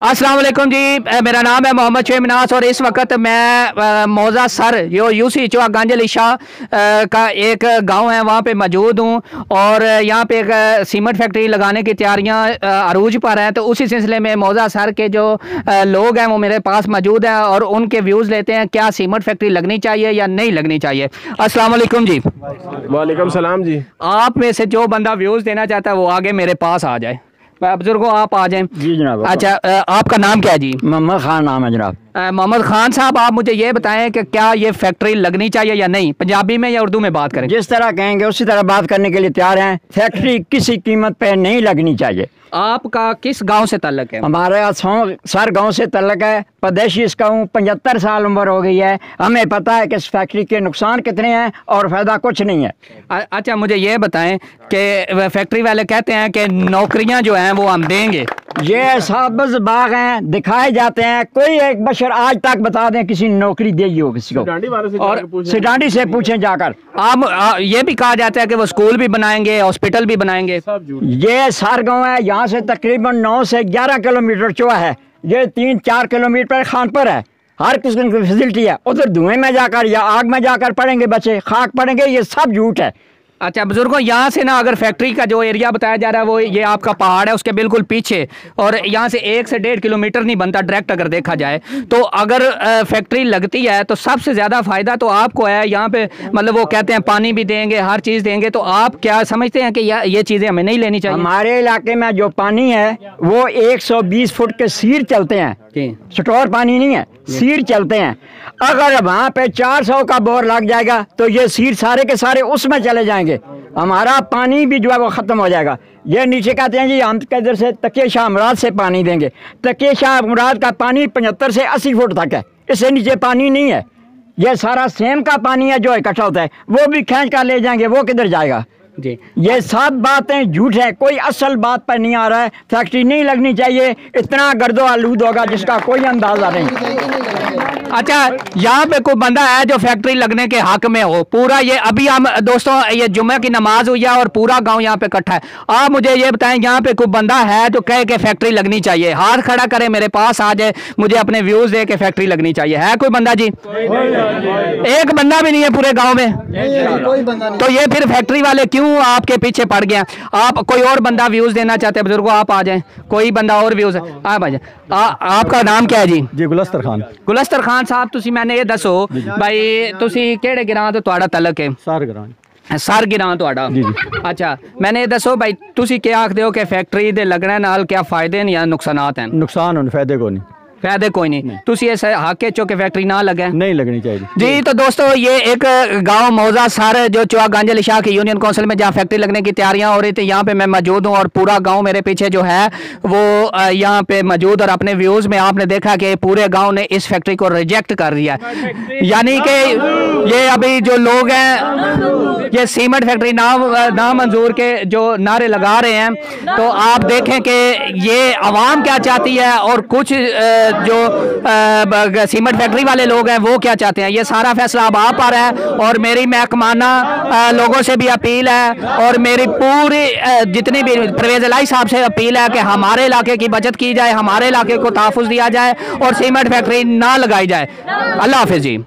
अस्सलाम वालेकुम जी, मेरा नाम है मोहम्मद शुएब मिनास और इस वक्त मैं मौजा सर जो यूसी चौक गांजल इशा का एक गांव है वहाँ पे मौजूद हूँ और यहाँ पे एक सीमेंट फैक्ट्री लगाने की तैयारियाँ अरूज पर हैं। तो उसी सिलसिले में मौजा सर के जो लोग हैं वो मेरे पास मौजूद हैं और उनके व्यूज़ लेते हैं क्या सीमेंट फैक्ट्री लगनी चाहिए या नहीं लगनी चाहिए। अस्सलाम वालेकुम जी। वालेकुम सलाम जी। आप में से जो बंदा व्यूज़ देना चाहता है वो आगे मेरे पास आ जाए। बुजुर्गों आप आ जाएं। जी जनाब। अच्छा, आपका नाम क्या है जी? मोहम्मद खान नाम है जनाब। मोहम्मद खान साहब, आप मुझे ये बताएं कि क्या ये फैक्ट्री लगनी चाहिए या नहीं? पंजाबी में या उर्दू में बात करें? जिस तरह कहेंगे उसी तरह बात करने के लिए तैयार हैं। फैक्ट्री किसी कीमत पे नहीं लगनी चाहिए। आपका किस गांव से ताल्लुक है? हमारे सर गांव से ताल्लुक है। परदेशी इसका हूँ, 75 साल उम्र हो गई है। हमें पता है कि इस फैक्ट्री के नुकसान कितने हैं और फायदा कुछ नहीं है। अच्छा, मुझे ये बताएं कि फैक्ट्री वाले कहते हैं कि नौकरियां जो हैं वो हम देंगे। ये सब्ज बाग हैं, दिखाए जाते हैं। कोई एक बशर आज तक बता दें किसी ने नौकरी दी हो किसी को? और सिडांडी से पूछें जाकर। आप ये भी कहा जाता है कि वो स्कूल भी बनाएंगे, हॉस्पिटल भी बनाएंगे। ये सार गाँव है, यहाँ से तकरीबन 9 से 11 किलोमीटर चौड़ा है। ये 3-4 किलोमीटर खानपुर है। हर किस्म की फैसिलिटी है। उधर धुएं में जाकर या आग में जाकर पढ़ेंगे बच्चे, खाक पढ़ेंगे, ये सब झूठ है। अच्छा बुजुर्गों, यहाँ से ना अगर फैक्ट्री का जो एरिया बताया जा रहा है वो ये आपका पहाड़ है, उसके बिल्कुल पीछे, और यहाँ से 1 से 1.5 किलोमीटर नहीं बनता डायरेक्ट अगर देखा जाए तो। अगर फैक्ट्री लगती है तो सबसे ज़्यादा फ़ायदा तो आपको है। यहाँ पे मतलब वो कहते हैं पानी भी देंगे, हर चीज़ देंगे। तो आप क्या समझते हैं कि ये चीज़ें हमें नहीं लेनी चाहिए? हमारे इलाके में जो पानी है वो 120 फुट के सीर चलते हैं। स्टोर पानी नहीं है, सीर चलते हैं। अगर वहाँ पे 400 का बोर लग जाएगा तो ये सीर सारे के सारे उसमें चले जाएंगे। हमारा पानी भी जो है वो ख़त्म हो जाएगा। ये नीचे कहते हैं जी हम इधर से तकिया शाह मुराद से पानी देंगे। तकिया शाह मुराद का पानी 75 से 80 फुट तक है, इससे नीचे पानी नहीं है। ये सारा सेम का पानी है जो इकट्ठा होता है, वो भी खींच कर ले जाएंगे। वो किधर जाएगा जी? ये सब बातें झूठ है, कोई असल बात पर नहीं आ रहा है। फैक्ट्री नहीं लगनी चाहिए, इतना गर्दो आलूद होगा जिसका कोई अंदाजा नहीं। अच्छा, यहाँ पे कोई बंदा है जो फैक्ट्री लगने के हक में हो? पूरा ये अभी हम दोस्तों ये जुम्मे की नमाज हुई है और पूरा गांव यहाँ पे इकट्ठा है। आप मुझे ये बताएं, यहाँ पे कोई बंदा है जो कहे कि फैक्ट्री लगनी चाहिए? हाथ खड़ा करे, मेरे पास आ जाए, मुझे अपने व्यूज दे के फैक्ट्री लगनी चाहिए। है कोई बंदा जी? एक बंदा भी नहीं है पूरे गाँव में। तो ये फिर फैक्ट्री वाले क्यों आपके पीछे पड़ गया? आप कोई और बंदा व्यूज देना चाहते हैं? बुजुर्गों आप आ जाएं, कोई बंदा और व्यूज आप आ जाए। आपका नाम क्या है जी? जी गुलस्तर खान। गुलस्तर खान साहब, तुसी मैंने ये दसो भाई तुसी केड़े गिरां तो तुहाड़ा तलक है? सार गिरां। सर गिरां तुहाड़ा? जी। अच्छा, मैंने ये दसो भाई तुसी क्या आखदे हो कि फैक्ट्री दे लगने नाल क्या फायदे या नुकसानात हैं? नुकसान होने, फायदे को नहीं। फायदे कोई नहीं। तुसी ऐसे हक चो के फैक्ट्री ना लगे? नहीं लगनी चाहिए जी। तो दोस्तों ये एक गांव मौजा सर जो चौक गांजल इशा की यूनियन काउंसिल में जहाँ फैक्ट्री लगने की तैयारियां हो रही थी, यहाँ पे मैं मौजूद हूँ और पूरा गांव मेरे पीछे जो है वो यहाँ पे मौजूद। और अपने व्यूज में आपने देखा कि पूरे गाँव ने इस फैक्ट्री को रिजेक्ट कर दिया, यानी कि ये अभी जो लोग हैं ये सीमेंट फैक्ट्री नामंजूर के जो नारे लगा रहे हैं। तो आप देखें कि ये आवाम क्या चाहती है और कुछ जो सीमेंट फैक्ट्री वाले लोग हैं वो क्या चाहते हैं। ये सारा फैसला अब आप पर है और मेरी महकमाना लोगों से भी अपील है और मेरी पूरी जितनी भी परवेज इलाही साहब से अपील है कि हमारे इलाके की बचत की जाए, हमारे इलाके को तहफ़्फ़ुज़ दिया जाए और सीमेंट फैक्ट्री ना लगाई जाए। अल्लाह हाफिज़ जी।